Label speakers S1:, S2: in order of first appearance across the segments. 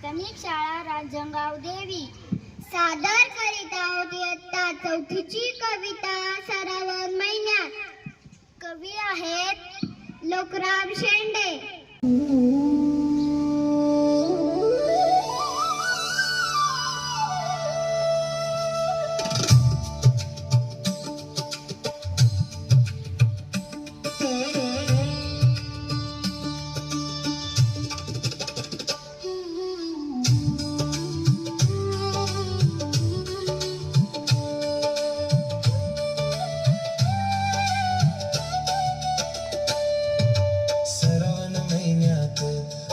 S1: प्राथमिक शाळा रांजणगाव देवी
S2: सादर करीत आहोत इयत्ता चौथीची कविता श्रावण महिन्यात.
S1: कवी आहेत
S2: लोकराम शेंडे.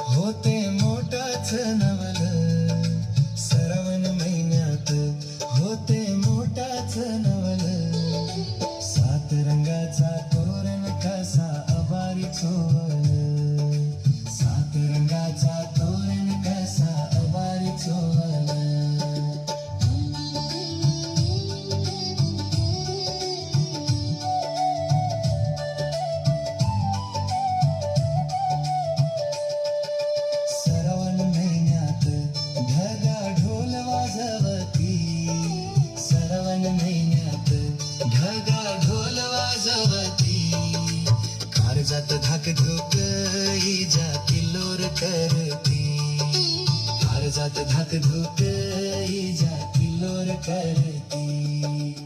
S3: होते मोठाच नवल, श्रावण महिन्यात होते मोठाच नवल. सात रंगाचा तोरण कसा अबारी चोवल, सात रंगाचा तोरण कसा अबारी चोवल. श्रावण महिन्यात ढगा ढोल वाजवती, श्रावण महिन्यात ढगा ढोल वाजवती. काळजात धाक धूक इजा किल्लोर करती, काळजात धाक धूक इजा किल्लोर करती.